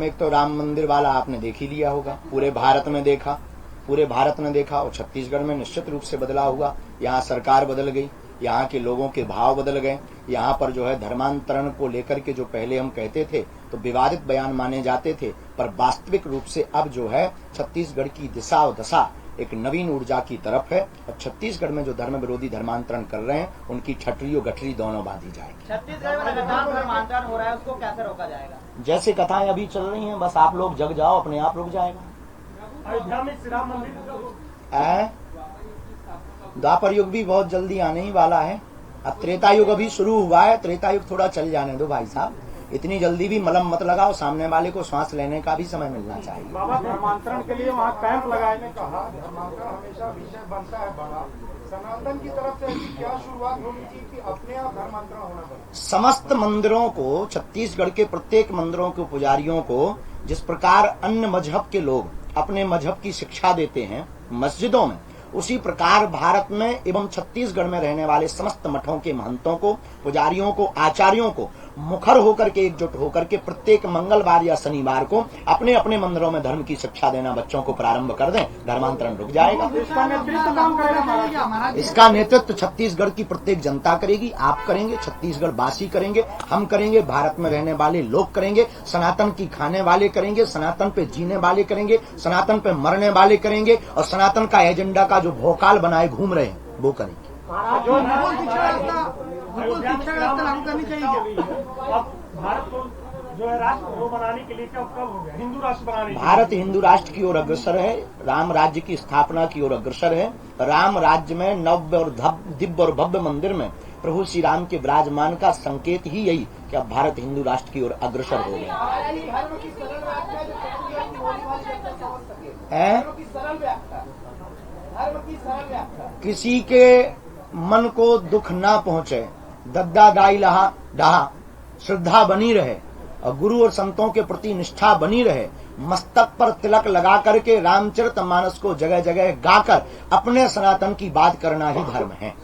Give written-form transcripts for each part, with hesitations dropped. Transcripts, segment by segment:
एक तो राम मंदिर वाला आपने देख ही लिया होगा, पूरे भारत में देखा और छत्तीसगढ़ में निश्चित रूप से बदला हुआ। यहाँ सरकार बदल गई, यहाँ के लोगों के भाव बदल गए। यहाँ पर जो है धर्मांतरण को लेकर के जो पहले हम कहते थे तो विवादित बयान माने जाते थे, पर वास्तविक रूप से अब जो है छत्तीसगढ़ की दिशा और दशा एक नवीन ऊर्जा की तरफ है। और छत्तीसगढ़ में जो धर्म विरोधी धर्मांतरण कर रहे हैं उनकी छटरी और गठरी दोनों बांधी जाएगी। छत्तीसगढ़ में लगातार धर्मांतरण हो रहा है, उसको कैसे रोका जाएगा? जैसे कथाएं अभी चल रही हैं, बस आप लोग जग जाओ, अपने आप रुक जाएगा। अयोध्या में श्री राम मंदिर द्वापर युग भी बहुत जल्दी आने ही वाला है। अब त्रेता युग अभी शुरू हुआ है, त्रेता युग थोड़ा चल जाने दो भाई साहब, इतनी जल्दी भी मलम मत लगाओ, सामने वाले को श्वास लेने का भी समय मिलना चाहिए। बाबा धर्मांतरण के लिए वहाँ कैंप लगाए, कहा धर्मांतरण हमेशा विषय बनता है बड़ा। सनातन की तरफ से ऐसी क्या शुरुआत होनी चाहिए कि अपने आप धर्मांतरण होना पड़े? समस्त मंदिरों को, छत्तीसगढ़ के प्रत्येक मंदिरों के पुजारियों को जिस प्रकार अन्य मजहब के लोग अपने मजहब की शिक्षा देते हैं मस्जिदों में, उसी प्रकार भारत में एवं छत्तीसगढ़ में रहने वाले समस्त मठों के महंतों को, पुजारियों को, आचार्यों को मुखर होकर के, एकजुट होकर के प्रत्येक मंगलवार या शनिवार को अपने अपने मंदिरों में धर्म की शिक्षा देना बच्चों को प्रारंभ कर दें, धर्मांतरण रुक जाएगा। इसका नेतृत्व छत्तीसगढ़ की प्रत्येक जनता करेगी, आप करेंगे, छत्तीसगढ़ वासी करेंगे, हम करेंगे, भारत में रहने वाले लोग करेंगे, सनातन की खाने वाले करेंगे, सनातन पे जीने वाले करेंगे, सनातन पे मरने वाले करेंगे, और सनातन का एजेंडा का जो भोकाल बनाए घूम रहे हैं वो करेंगे। भारत को जो है राष्ट्र वो बनाने के लिए क्या कब हो गया, हिंदू राष्ट्र बनाने? भारत हिंदू राष्ट्र की ओर अग्रसर है, राम राज्य की स्थापना की ओर अग्रसर है। राम राज्य में नव्य और दिव्य और भव्य मंदिर में प्रभु श्री राम के विराजमान का संकेत ही यही कि अब भारत हिंदू राष्ट्र की ओर अग्रसर हो गया है। किसी के मन को दुख ना पहुंचे, दद्दा दाई लहा डहा, श्रद्धा बनी रहे और गुरु और संतों के प्रति निष्ठा बनी रहे, मस्तक पर तिलक लगा करके रामचरितमानस को जगह जगह गाकर अपने सनातन की बात करना ही धर्म है।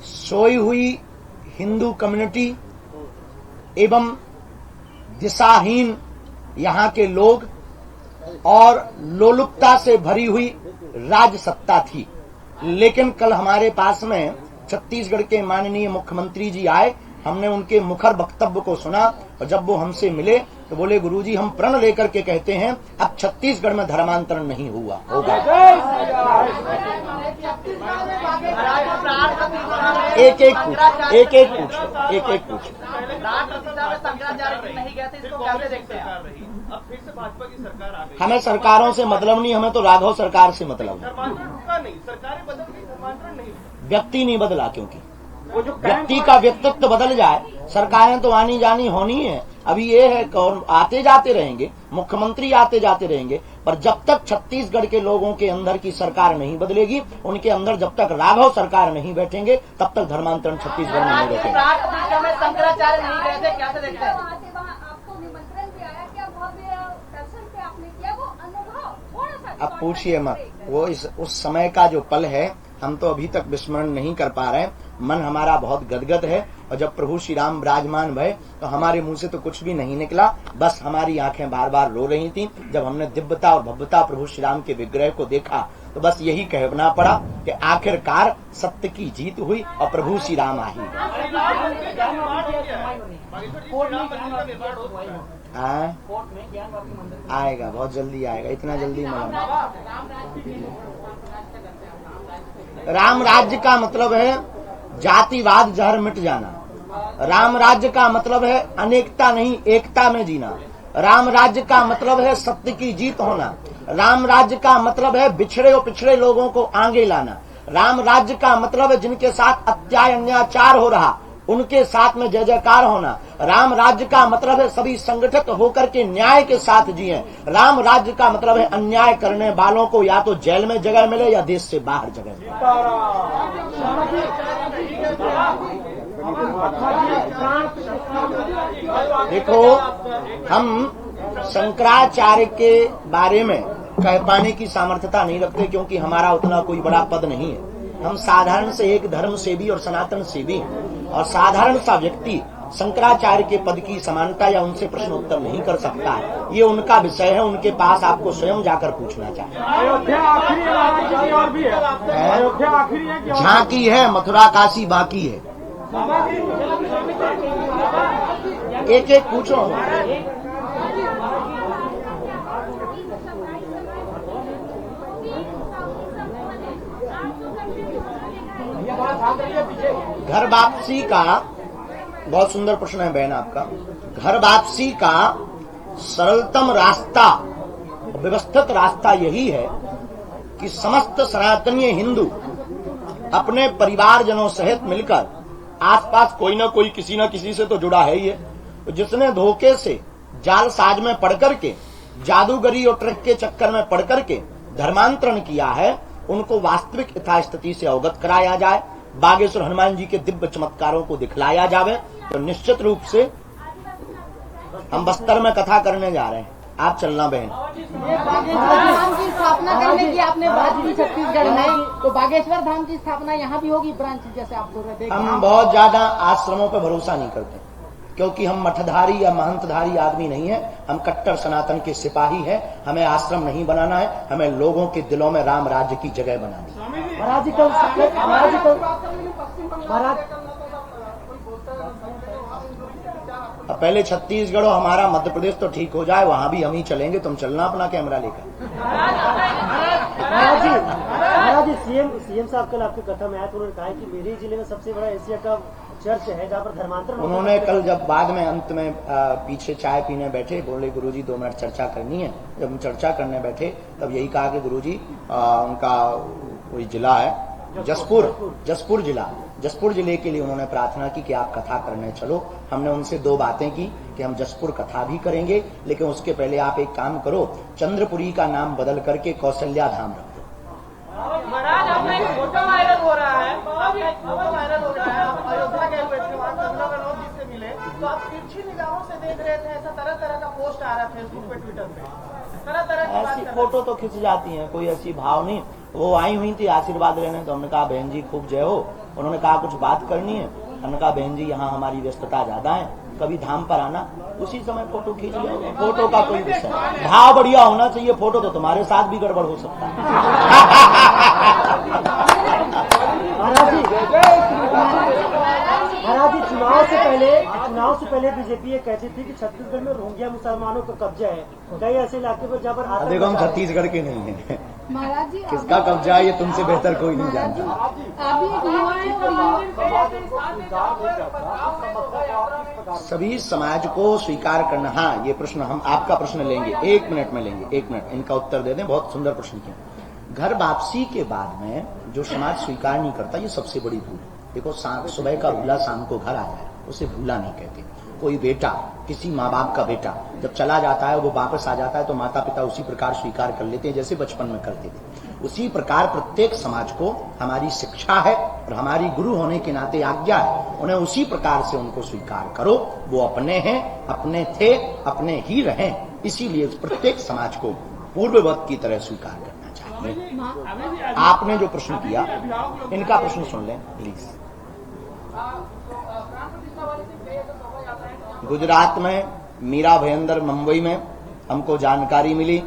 सोई हुई हिंदू कम्युनिटी एवं दिशाहीन यहाँ के लोग और लोलुपता से भरी हुई राज सत्ता थी, लेकिन कल हमारे पास में छत्तीसगढ़ के माननीय मुख्यमंत्री जी आए, हमने उनके मुखर वक्तव्य को सुना और जब वो हमसे मिले तो बोले गुरुजी हम प्रण लेकर के कहते हैं अब छत्तीसगढ़ में धर्मांतरण नहीं हुआ होगा। एक एक पूछ। हमें सरकारों से मतलब नहीं, हमें तो राघव सरकार से मतलब है। व्यक्ति नहीं बदला, क्योंकि व्यक्ति का व्यक्तित्व बदल जाए, सरकारें तो आनी जानी होनी है। अभी ये है कौन आते जाते रहेंगे, मुख्यमंत्री आते जाते रहेंगे, पर जब तक छत्तीसगढ़ के लोगों के अंदर की सरकार नहीं बदलेगी, उनके अंदर जब तक राघव सरकार नहीं बैठेंगे, तब तक धर्मांतरण छत्तीसगढ़ में नहीं बैठेगा। शंकराचार्य नहीं गए थे, कैसे देखते हैं? अब पूछिए मत, वो उस समय का जो पल है हम तो अभी तक विस्मरण नहीं कर पा रहे हैं। मन हमारा बहुत गदगद है और जब प्रभु श्री राम विराजमान भये तो हमारे मुंह से तो कुछ भी नहीं निकला, बस हमारी आंखें बार बार रो रही थीं। जब हमने दिव्यता और भव्यता प्रभु श्री राम के विग्रह को देखा तो बस यही कहना पड़ा कि आखिरकार सत्य की जीत हुई और प्रभु श्री राम आ ही गए। आएगा, बहुत जल्दी आएगा, इतना जल्दी राम राज्य का मतलब है जातिवाद जहर मिट जाना। राम राज्य का मतलब है अनेकता नहीं एकता में जीना। राम राज्य का मतलब है सत्य की जीत होना। राम राज्य का मतलब है बिछड़े और पिछड़े लोगों को आगे लाना। राम राज्य का मतलब है जिनके साथ अत्याचार हो रहा उनके साथ में जय जयकार होना। राम राज्य का मतलब है सभी संगठित होकर के न्याय के साथ जिए। राम राज्य का मतलब है अन्याय करने वालों को या तो जेल में जगह मिले या देश से बाहर जगह मिले। देखो, हम शंकराचार्य के बारे में कह पाने की सामर्थ्यता नहीं रखते, क्योंकि हमारा उतना कोई बड़ा पद नहीं है। हम साधारण से एक धर्म सेवी और सनातन सेवी हैं। और साधारण सा व्यक्ति शंकराचार्य के पद की समानता या उनसे प्रश्न उत्तर नहीं कर सकता है। ये उनका विषय है, उनके पास आपको स्वयं जाकर पूछना चाहिए। अयोध्या आखिरी है, और भी है। अयोध्या आखिरी है, झांकी है, मथुरा काशी बाकी है। एक एक पूछो। घर वापसी का बहुत सुंदर प्रश्न है बहन आपका। घर वापसी का सरलतम रास्ता, व्यवस्थित रास्ता यही है कि समस्त सनातनीय हिंदू अपने परिवारजनों सहित मिलकर, आसपास कोई ना कोई किसी न किसी से तो जुड़ा है ही है, जिसने धोखे से जाल साज में पड़ करके, जादूगरी और ट्रक के चक्कर में पड़ करके धर्मांतरण किया है, उनको वास्तविक यथास्थिति से अवगत कराया जाए, बागेश्वर हनुमान जी के दिव्य चमत्कारों को दिखलाया जावे। तो निश्चित रूप से हम बस्तर में कथा करने जा रहे हैं, आप चलना बहन। बागेश्वर धाम की स्थापना करने की आपने बात की छत्तीसगढ़ में, तो बागेश्वर धाम की स्थापना यहाँ भी होगी ब्रांच, जैसे आप बोल रहे थे। हम बहुत ज्यादा आश्रमों पर भरोसा नहीं करते, क्योंकि हम मठधारी या महंतधारी आदमी नहीं है, हम कट्टर सनातन के सिपाही हैं। हमें आश्रम नहीं बनाना है, हमें लोगों के दिलों में राम राज्य की जगह बनानी है। अब पहले छत्तीसगढ़ और हमारा मध्य प्रदेश तो ठीक हो जाए, वहां भी हम ही चलेंगे। तुम चलना अपना कैमरा लेकर। महाराज जी, सीएम साहब कल आपकी कथा में आया तो उन्होंने कहा कि मेरे जिले में सबसे बड़ा एशिया का चर्च है जहाँ पर धर्मांतरण। उन्होंने कल जब बाद में अंत में पीछे चाय पीने बैठे, बोले गुरुजी 2 मिनट चर्चा करनी है। जब हम चर्चा करने बैठे तब यही कहा कि गुरुजी उनका कोई जिला है जसपुर जिले के लिए उन्होंने प्रार्थना की कि आप कथा करने चलो। हमने उनसे 2 बातें की कि हम जसपुर कथा भी करेंगे, लेकिन उसके पहले आप एक काम करो, चंद्रपुरी का नाम बदल करके कौशल्या धाम रख दो। महाराज, आपका एक फोटो वायरल हो रहा है, आप अयोध्या गए हुए थे, वहाँ कंगना रनौत जी से मिले, तो आप तिरछी निगाहों से देख रहे थे, ऐसा तरह तरह का पोस्ट आ रहा फेसबुक पे, ट्विटर पे, तरह तरह की बात ऐसी कर रहे फोटो तो खिंच जाती हैं, कोई ऐसी भाव नहीं। वो आई हुई थी आशीर्वाद लेने, तो हमने कहा बहन जी खूब जय हो। उन्होंने कहा कुछ बात करनी है, हमने कहा बहन जी यहाँ हमारी व्यस्तता ज्यादा है, कभी धाम पर आना, उसी समय फोटो खींच लिया। फोटो का कोई विषय, भाव बढ़िया होना चाहिए। फोटो तो तुम्हारे साथ भी गड़बड़ हो सकता है। महाराज जी, चुनाव से पहले बीजेपी ये कहती थी कि छत्तीसगढ़ में रोहिंग्या मुसलमानों का कब्जा है, कई ऐसे इलाके पर जहाँ पर देखो हम छत्तीसगढ़ के नहीं है, महाराज जी किसका कब्जा है ये तुमसे बेहतर कोई नहीं जानता। अभी सभी समाज को स्वीकार करना। हाँ, ये प्रश्न हम आपका प्रश्न लेंगे, 1 मिनट में लेंगे, 1 मिनट इनका उत्तर दे दें। बहुत सुंदर प्रश्न किया। घर वापसी के बाद में जो समाज स्वीकार नहीं करता, ये सबसे बड़ी भूल है। देखो, सुबह का भूला शाम को घर आ जाए, उसे भूला नहीं कहते। कोई बेटा, किसी माँ बाप का बेटा जब चला जाता है, वो वापस आ जाता है, तो माता पिता उसी प्रकार स्वीकार कर लेते हैं जैसे बचपन में करते थे। उसी प्रकार प्रत्येक समाज को हमारी शिक्षा है और हमारी गुरु होने के नाते आज्ञा है, उन्हें उसी प्रकार से उनको स्वीकार करो। वो अपने हैं, अपने थे, अपने ही रहें। इसीलिए प्रत्येक समाज को पूर्ववत की तरह स्वीकार करना चाहिए। आपने जो प्रश्न किया, इनका प्रश्न सुन लें प्लीज। गुजरात में, मीरा भयंदर मुंबई में हमको जानकारी मिली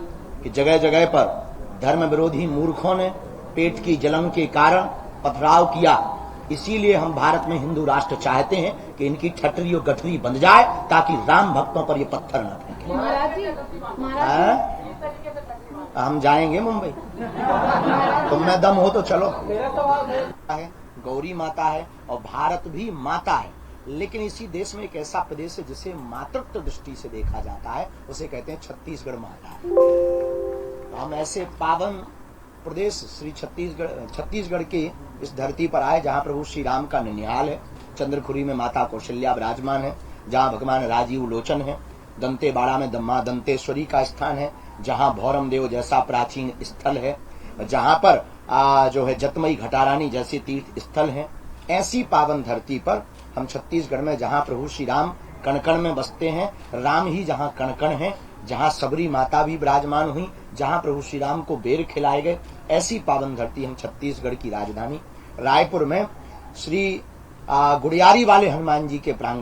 कि जगह जगह पर धर्म विरोधी मूर्खों ने पेट की जलन के कारण पथराव किया। इसीलिए हम भारत में हिंदू राष्ट्र चाहते हैं कि इनकी ठटरी और गठरी बंध जाए, ताकि राम भक्तों पर ये पत्थर न फेंके। हम जाएंगे मुंबई, तुमने दम हो तो चलो। गौरी माता है और भारत भी माता है, लेकिन इसी देश में एक ऐसा प्रदेश है जिसे मातृत्व दृष्टि से देखा जाता है, उसे कहते हैं छत्तीसगढ़ माता है। तो हम ऐसे पावन प्रदेश श्री छत्तीसगढ़ की इस धरती पर आए, जहाँ प्रभु श्री राम का निनिहाल है। चंद्रखुरी में माता कौशल्या विराजमान है, जहाँ भगवान राजीव लोचन है। दंतेवाड़ा में मां दंतेश्वरी का स्थान है, जहाँ भौरम देव जैसा प्राचीन स्थल है, जहाँ पर जो है जतमई घटारानी जैसे तीर्थ स्थल हैं। ऐसी पावन धरती पर हम छत्तीसगढ़ में, जहाँ प्रभु श्री राम कण कण में बसते हैं, राम ही जहाँ कण कण है, जहाँ सबरी माता भी विराजमान हुई, जहाँ प्रभु श्री राम को बेर खिलाए गए, ऐसी पावन धरती हम छत्तीसगढ़ की राजधानी रायपुर में श्री गुड़ियारी वाले हनुमान जी के प्रांगण